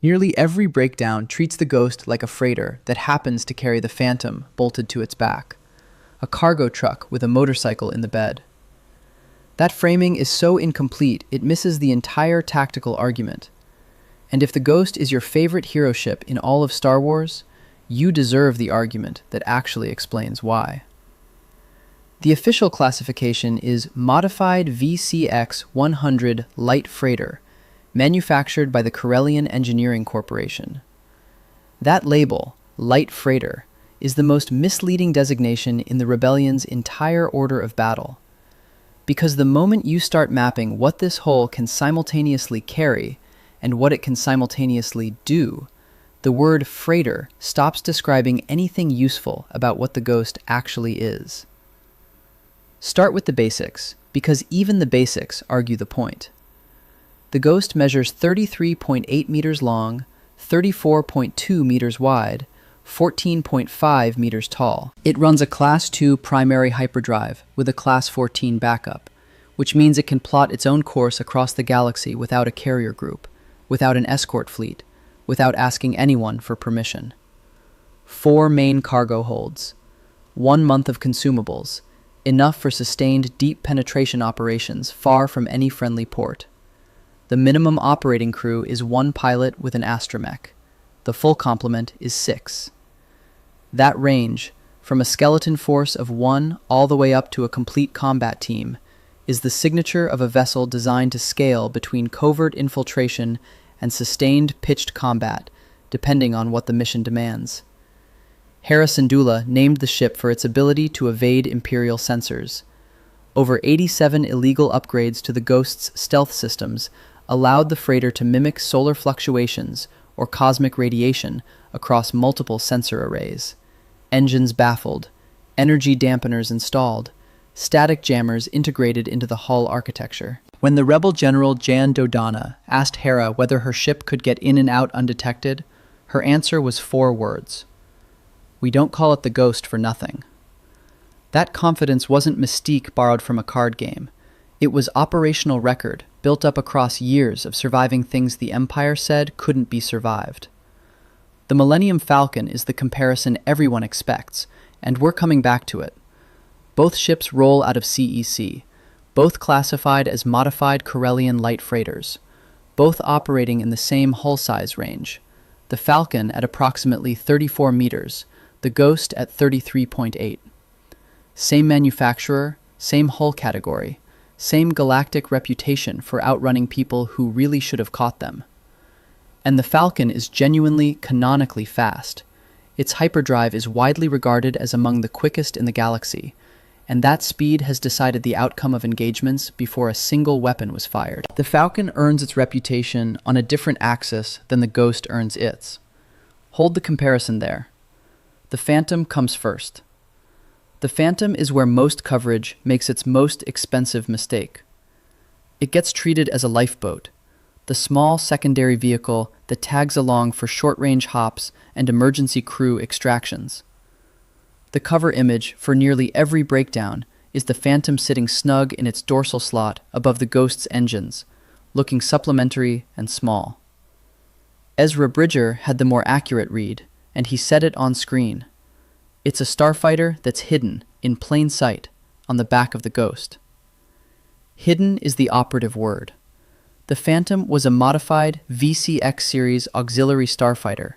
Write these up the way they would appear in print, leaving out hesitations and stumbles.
Nearly every breakdown treats the Ghost like a freighter that happens to carry the Phantom bolted to its back, a cargo truck with a motorcycle in the bed. That framing is so incomplete it misses the entire tactical argument. And if the Ghost is your favorite hero ship in all of Star Wars, you deserve the argument that actually explains why. The official classification is Modified VCX-100 Light Freighter, manufactured by the Corellian Engineering Corporation. That label, Light Freighter, is the most misleading designation in the Rebellion's entire order of battle. Because the moment you start mapping what this hull can simultaneously carry and what it can simultaneously do, the word freighter stops describing anything useful about what the Ghost actually is. Start with the basics, because even the basics argue the point. The Ghost measures 33.8 meters long, 34.2 meters wide, 14.5 meters tall. It runs a Class 2 primary hyperdrive with a Class 14 backup, which means it can plot its own course across the galaxy without a carrier group, without an escort fleet, without asking anyone for permission. 4 main cargo holds, 1 month of consumables, enough for sustained deep penetration operations far from any friendly port. The minimum operating crew is 1 pilot with an astromech. The full complement is 6. That range, from a skeleton force of 1 all the way up to a complete combat team, is the signature of a vessel designed to scale between covert infiltration and sustained pitched combat, depending on what the mission demands. Hera Syndulla named the ship for its ability to evade Imperial sensors. Over 87 illegal upgrades to the Ghost's stealth systems allowed the freighter to mimic solar fluctuations or cosmic radiation across multiple sensor arrays. Engines baffled, energy dampeners installed, static jammers integrated into the hull architecture. When the rebel general Jan Dodonna asked Hera whether her ship could get in and out undetected, her answer was 4 words. "We don't call it the Ghost for nothing." That confidence wasn't mystique borrowed from a card game. It was operational record built up across years of surviving things the Empire said couldn't be survived. The Millennium Falcon is the comparison everyone expects, and we're coming back to it. Both ships roll out of CEC, both classified as modified Corellian light freighters, both operating in the same hull size range. The Falcon at approximately 34 meters, the Ghost at 33.8. Same manufacturer, same hull category, same galactic reputation for outrunning people who really should have caught them. And the Falcon is genuinely, canonically fast. Its hyperdrive is widely regarded as among the quickest in the galaxy, and that speed has decided the outcome of engagements before a single weapon was fired. The Falcon earns its reputation on a different axis than the Ghost earns its. Hold the comparison there. The Phantom comes first. The Phantom is where most coverage makes its most expensive mistake. It gets treated as a lifeboat, the small secondary vehicle that tags along for short-range hops and emergency crew extractions. The cover image for nearly every breakdown is the Phantom sitting snug in its dorsal slot above the Ghost's engines, looking supplementary and small. Ezra Bridger had the more accurate read, and he said it on screen. It's a starfighter that's hidden, in plain sight, on the back of the Ghost. Hidden is the operative word. The Phantom was a modified VCX series auxiliary starfighter.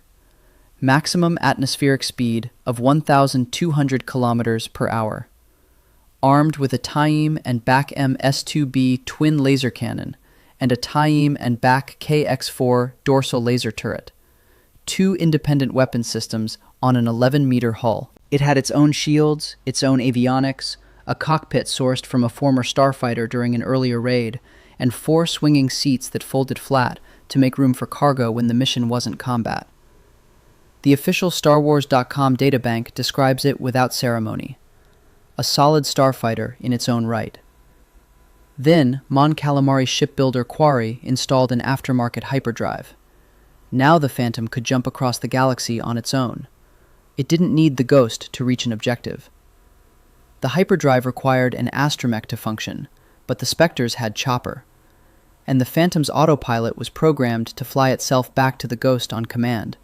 Maximum atmospheric speed of 1,200 kilometers per hour. Armed with a Taim and BAC-M S2B twin laser cannon and a Taim and BAC KX4 dorsal laser turret. 2 independent weapon systems on an 11-meter hull. It had its own shields, its own avionics, a cockpit sourced from a former starfighter during an earlier raid, and 4 swinging seats that folded flat to make room for cargo when the mission wasn't combat. The official StarWars.com databank describes it without ceremony. A solid starfighter in its own right. Then, Mon Calamari shipbuilder Quarry installed an aftermarket hyperdrive. Now the Phantom could jump across the galaxy on its own. It didn't need the Ghost to reach an objective. The hyperdrive required an astromech to function, but the Spectres had Chopper. and the Phantom's autopilot was programmed to fly itself back to the Ghost on command,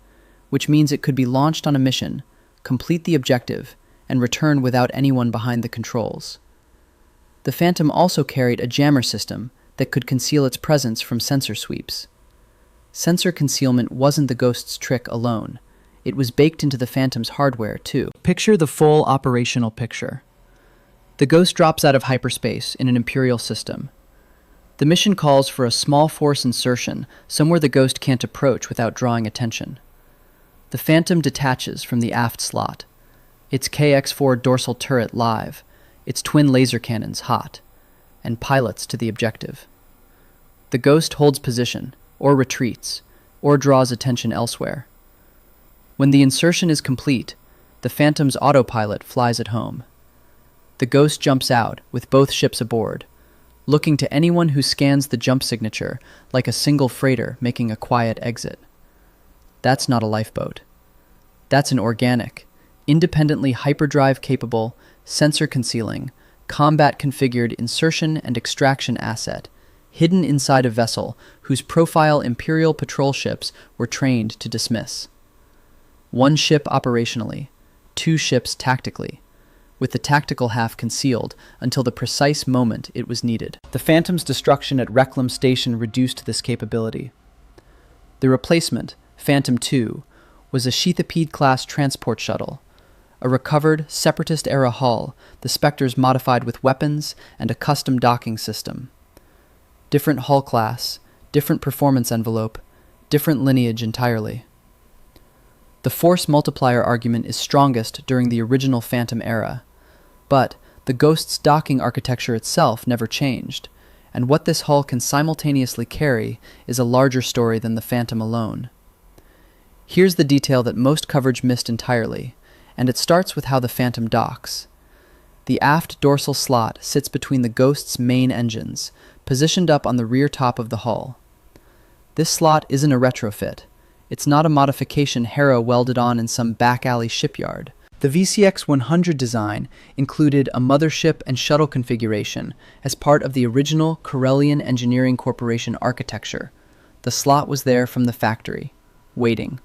which means it could be launched on a mission, complete the objective, and return without anyone behind the controls. The Phantom also carried a jammer system that could conceal its presence from sensor sweeps. Sensor concealment wasn't the Ghost's trick alone. It was baked into the Phantom's hardware, too. Picture the full operational picture. The Ghost drops out of hyperspace in an Imperial system. The mission calls for a small force insertion somewhere the Ghost can't approach without drawing attention. The Phantom detaches from the aft slot, its KX-4 dorsal turret live, its twin laser cannons hot, and pilots to the objective. The Ghost holds position, or retreats, or draws attention elsewhere. When the insertion is complete, the Phantom's autopilot flies it home. The Ghost jumps out, with both ships aboard, looking to anyone who scans the jump signature like a single freighter making a quiet exit. That's not a lifeboat. That's an organic, independently hyperdrive-capable, sensor-concealing, combat-configured insertion and extraction asset, hidden inside a vessel whose profile Imperial patrol ships were trained to dismiss. One ship operationally, two ships tactically, with the tactical half concealed until the precise moment it was needed. The Phantom's destruction at Reclam Station reduced this capability. The replacement, Phantom II, was a Sheathipede-class transport shuttle, a recovered, Separatist-era hull, the Spectres modified with weapons and a custom docking system. Different hull class, different performance envelope, different lineage entirely. The force multiplier argument is strongest during the original Phantom era, but the Ghost's docking architecture itself never changed, and what this hull can simultaneously carry is a larger story than the Phantom alone. Here's the detail that most coverage missed entirely, and it starts with how the Phantom docks. The aft dorsal slot sits between the Ghost's main engines, positioned up on the rear top of the hull. This slot isn't a retrofit. It's not a modification Hera welded on in some back alley shipyard. The VCX-100 design included a mothership and shuttle configuration as part of the original Corellian Engineering Corporation architecture. The slot was there from the factory, waiting.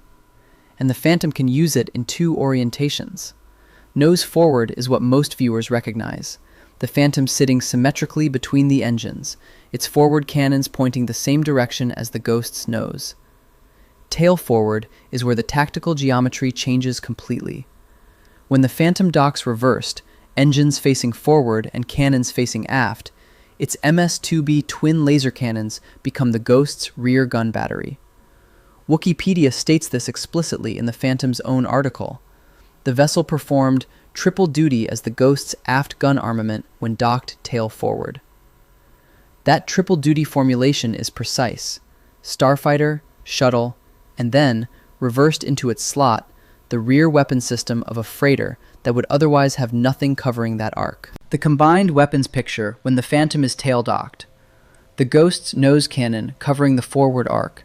And the Phantom can use it in two orientations. Nose forward is what most viewers recognize. The Phantom sitting symmetrically between the engines, its forward cannons pointing the same direction as the Ghost's nose. Tail forward is where the tactical geometry changes completely. When the Phantom docks reversed, engines facing forward and cannons facing aft, its MS-2B twin laser cannons become the Ghost's rear gun battery. Wikipedia states this explicitly in the Phantom's own article. The vessel performed triple duty as the Ghost's aft gun armament when docked tail forward. That triple duty formulation is precise. Starfighter, shuttle, and then, reversed into its slot, the rear weapon system of a freighter that would otherwise have nothing covering that arc. The combined weapons picture when the Phantom is tail docked. The Ghost's nose cannon covering the forward arc.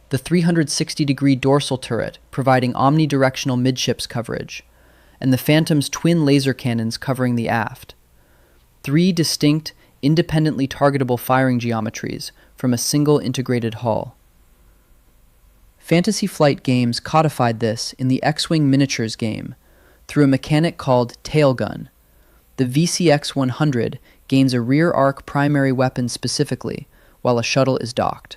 The 360-degree dorsal turret providing omnidirectional midships coverage, and the Phantom's twin laser cannons covering the aft. Three distinct, independently targetable firing geometries from a single integrated hull. Fantasy Flight Games codified this in the X-Wing Miniatures game through a mechanic called tail gun. The VCX-100 gains a rear arc primary weapon specifically, while a shuttle is docked.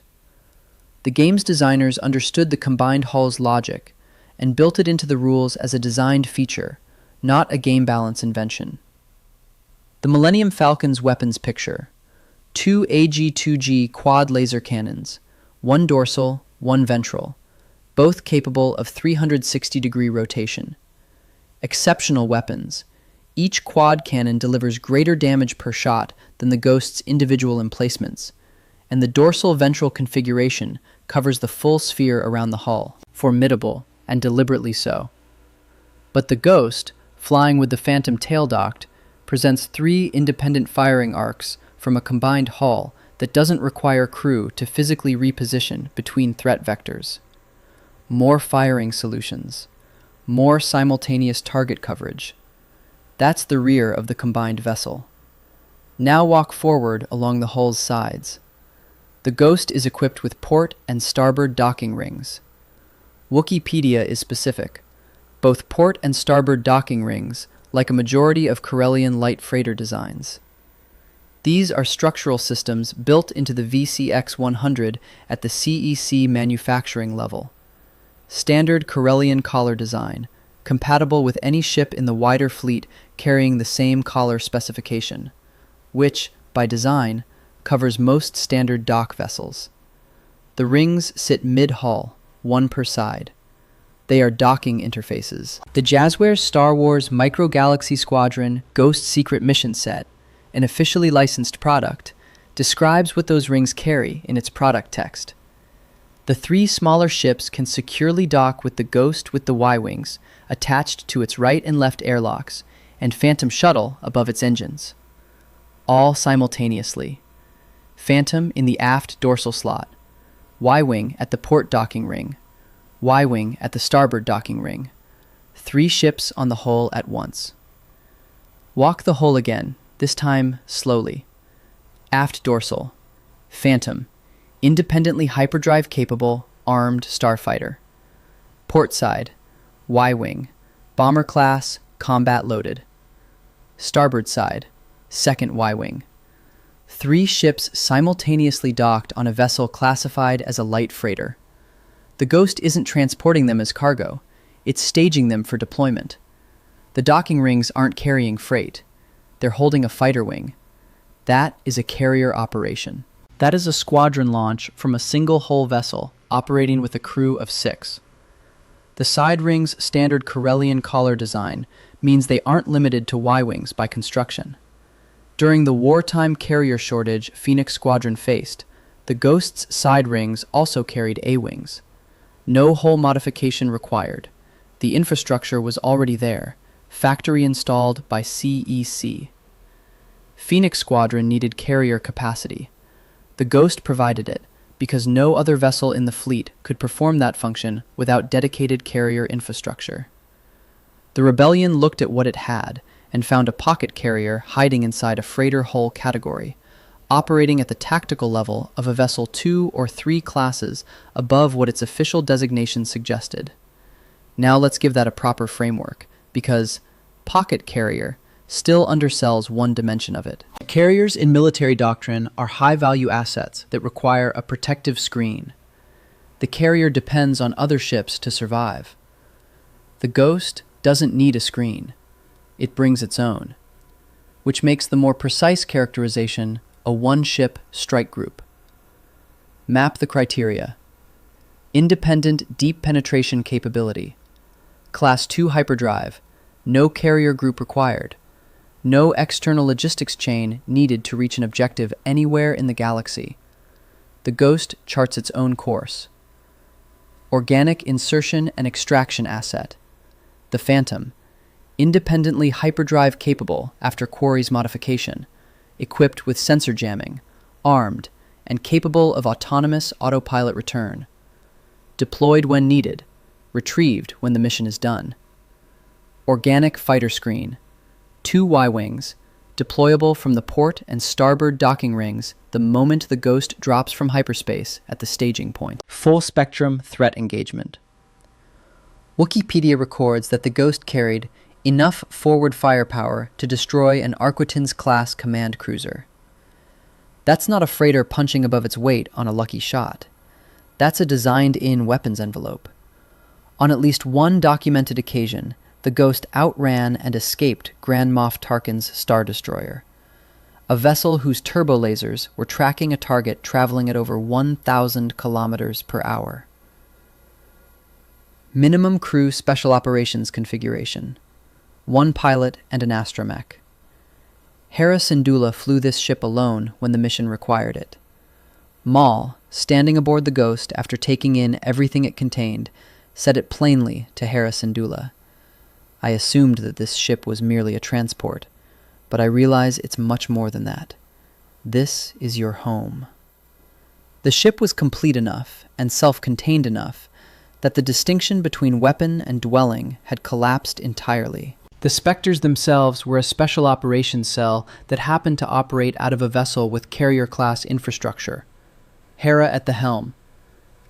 The game's designers understood the combined hull's logic and built it into the rules as a designed feature, not a game balance invention. The Millennium Falcon's weapons picture. Two AG-2G quad laser cannons, one dorsal, one ventral, both capable of 360-degree rotation. Exceptional weapons. Each quad cannon delivers greater damage per shot than the Ghost's individual emplacements, and the dorsal-ventral configuration covers the full sphere around the hull. Formidable, and deliberately so. But the Ghost, flying with the Phantom tail docked, presents three independent firing arcs from a combined hull that doesn't require crew to physically reposition between threat vectors. More firing solutions. More simultaneous target coverage. That's the rear of the combined vessel. Now walk forward along the hull's sides. The Ghost is equipped with port and starboard docking rings. Wikipedia is specific. Both port and starboard docking rings, like a majority of Corellian light freighter designs. These are structural systems built into the VCX-100 at the CEC manufacturing level. Standard Corellian collar design, compatible with any ship in the wider fleet carrying the same collar specification, which, by design, covers most standard dock vessels. The rings sit mid-hull, one per side. They are docking interfaces. The Jazzwares Star Wars Micro Galaxy Squadron Ghost Secret Mission Set, an officially licensed product, describes what those rings carry in its product text. The 3 smaller ships can securely dock with the Ghost with the Y-wings attached to its right and left airlocks and Phantom shuttle above its engines. All simultaneously. Phantom in the aft dorsal slot, Y-wing at the port docking ring, Y-wing at the starboard docking ring. 3 ships on the hull at once. Walk the hull again, this time slowly. Aft dorsal, Phantom, independently hyperdrive capable, armed starfighter. Port side, Y-wing, bomber class, combat loaded. Starboard side, second Y-wing. 3 ships simultaneously docked on a vessel classified as a light freighter. The Ghost isn't transporting them as cargo, it's staging them for deployment. The docking rings aren't carrying freight, they're holding a fighter wing. That is a carrier operation. That is a squadron launch from a single hull vessel operating with a crew of 6. The side rings' standard Corellian collar design means they aren't limited to Y-wings by construction. During the wartime carrier shortage Phoenix Squadron faced, the Ghost's side rings also carried A-wings. No hull modification required. The infrastructure was already there, factory installed by CEC. Phoenix Squadron needed carrier capacity. The Ghost provided it, because no other vessel in the fleet could perform that function without dedicated carrier infrastructure. The Rebellion looked at what it had and found a pocket carrier hiding inside a freighter hull category, operating at the tactical level of a vessel 2 or 3 classes above what its official designation suggested. Now let's give that a proper framework, because pocket carrier still undersells one dimension of it. Carriers in military doctrine are high-value assets that require a protective screen. The carrier depends on other ships to survive. The Ghost doesn't need a screen. It brings its own, which makes the more precise characterization a one-ship strike group. Map the criteria. Independent deep penetration capability. Class 2 hyperdrive. No carrier group required. No external logistics chain needed to reach an objective anywhere in the galaxy. The Ghost charts its own course. Organic insertion and extraction asset. The Phantom. Independently hyperdrive capable after Quarry's modification, equipped with sensor jamming, armed, and capable of autonomous autopilot return. Deployed when needed, retrieved when the mission is done. Organic fighter screen, 2 Y-wings, deployable from the port and starboard docking rings the moment the Ghost drops from hyperspace at the staging point. Full spectrum threat engagement. Wikipedia records that the Ghost carried enough forward firepower to destroy an Arquitens-class command cruiser. That's not a freighter punching above its weight on a lucky shot. That's a designed-in weapons envelope. On at least one documented occasion, the Ghost outran and escaped Grand Moff Tarkin's Star Destroyer, a vessel whose turbo lasers were tracking a target traveling at over 1,000 kilometers per hour. Minimum crew special operations configuration. 1 pilot and an astromech. Hera Syndulla flew this ship alone when the mission required it. Maul, standing aboard the Ghost after taking in everything it contained, said it plainly to Hera Syndulla. I assumed that this ship was merely a transport, but I realize it's much more than that. This is your home. The ship was complete enough and self-contained enough that the distinction between weapon and dwelling had collapsed entirely. The Spectres themselves were a special operations cell that happened to operate out of a vessel with carrier-class infrastructure. Hera at the helm,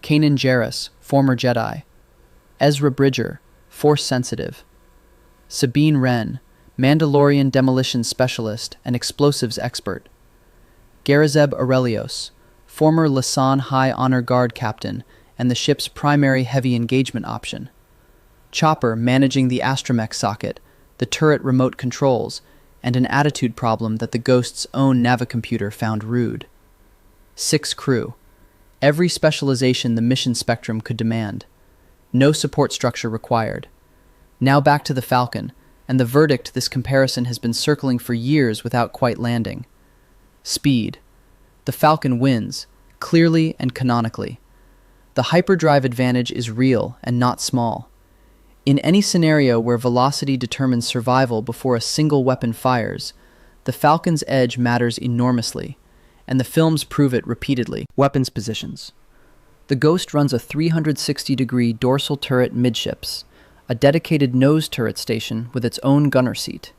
Kanan Jarrus, former Jedi, Ezra Bridger, Force-sensitive, Sabine Wren, Mandalorian demolition specialist and explosives expert, Garazeb Aurelios, former Lasan High Honor Guard captain and the ship's primary heavy engagement option, Chopper managing the astromech socket, the turret remote controls, and an attitude problem that the Ghost's own navicomputer found rude. 6 crew, every specialization the mission spectrum could demand. No support structure required. Now back to the Falcon, and the verdict this comparison has been circling for years without quite landing. Speed. The Falcon wins, clearly and canonically. The hyperdrive advantage is real and not small. In any scenario where velocity determines survival before a single weapon fires, the Falcon's edge matters enormously, and the films prove it repeatedly. Weapons positions. The Ghost runs a 360-degree dorsal turret midships, a dedicated nose turret station with its own gunner seat,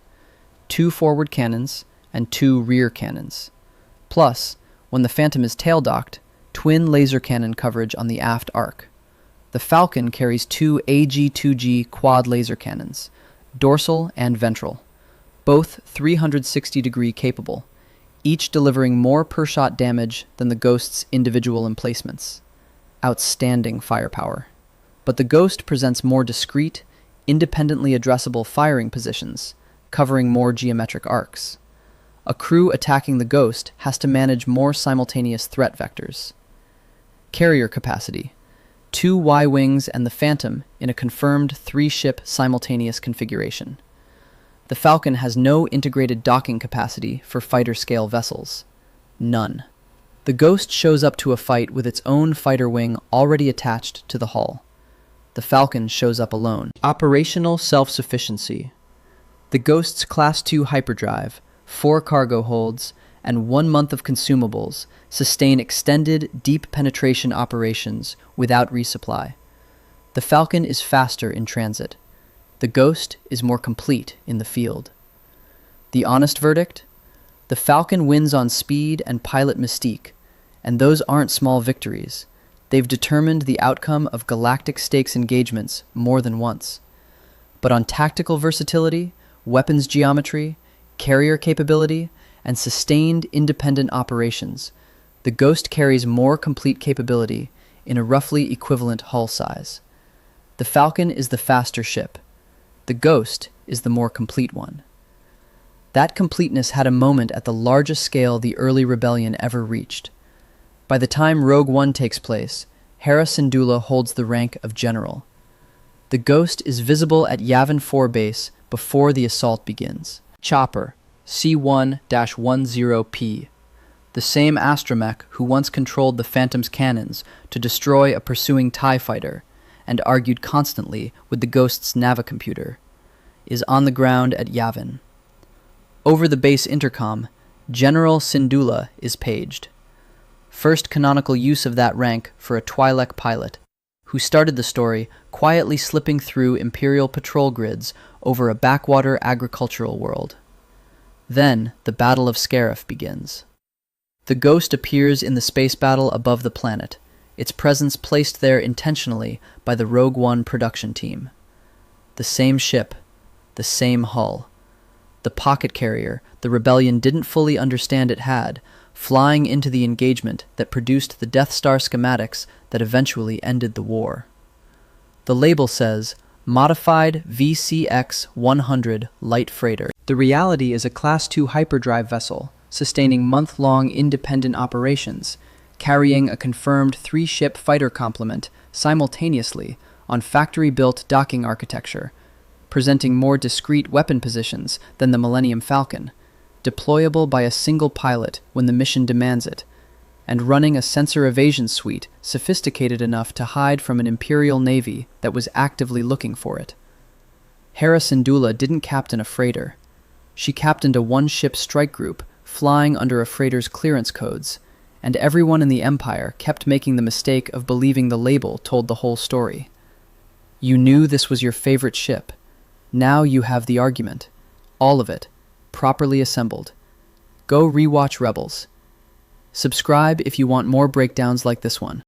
2 forward cannons, and 2 rear cannons. Plus, when the Phantom is tail-docked, twin laser cannon coverage on the aft arc. The Falcon carries 2 AG-2G quad laser cannons, dorsal and ventral, both 360-degree capable, each delivering more per-shot damage than the Ghost's individual emplacements. Outstanding firepower. But the Ghost presents more discrete, independently addressable firing positions, covering more geometric arcs. A crew attacking the Ghost has to manage more simultaneous threat vectors. Carrier capacity. 2 Y-wings and the Phantom in a confirmed 3-ship simultaneous configuration. The Falcon has no integrated docking capacity for fighter-scale vessels. None. The Ghost shows up to a fight with its own fighter wing already attached to the hull. The Falcon shows up alone. Operational self-sufficiency. The Ghost's Class II hyperdrive, 4 cargo holds, and 1 month of consumables sustain extended, deep penetration operations without resupply. The Falcon is faster in transit. The Ghost is more complete in the field. The honest verdict? The Falcon wins on speed and pilot mystique, and those aren't small victories. They've determined the outcome of galactic stakes engagements more than once. But on tactical versatility, weapons geometry, carrier capability, and sustained independent operations, the Ghost carries more complete capability in a roughly equivalent hull size. The Falcon is the faster ship. The Ghost is the more complete one. That completeness had a moment at the largest scale the early rebellion ever reached. By the time Rogue One takes place, Hera Syndulla holds the rank of general. The Ghost is visible at Yavin 4 base before the assault begins. Chopper, C-1-10P, the same astromech who once controlled the Phantom's cannons to destroy a pursuing TIE fighter and argued constantly with the Ghost's navicomputer, is on the ground at Yavin. Over the base intercom, General Syndulla is paged. First canonical use of that rank for a Twi'lek pilot, who started the story quietly slipping through Imperial patrol grids over a backwater agricultural world. Then, the Battle of Scarif begins. The Ghost appears in the space battle above the planet, its presence placed there intentionally by the Rogue One production team. The same ship, the same hull. The pocket carrier the rebellion didn't fully understand it had, flying into the engagement that produced the Death Star schematics that eventually ended the war. The label says, Modified VCX-100 Light Freighter. The reality is a Class II hyperdrive vessel, sustaining month-long independent operations, carrying a confirmed 3-ship fighter complement simultaneously on factory-built docking architecture, presenting more discrete weapon positions than the Millennium Falcon, deployable by a single pilot when the mission demands it, and running a sensor evasion suite sophisticated enough to hide from an Imperial Navy that was actively looking for it. Hera Syndulla didn't captain a freighter. She captained a 1-ship strike group flying under a freighter's clearance codes, and everyone in the Empire kept making the mistake of believing the label told the whole story. You knew this was your favorite ship. Now you have the argument. All of it, properly assembled. Go rewatch Rebels. Subscribe if you want more breakdowns like this one.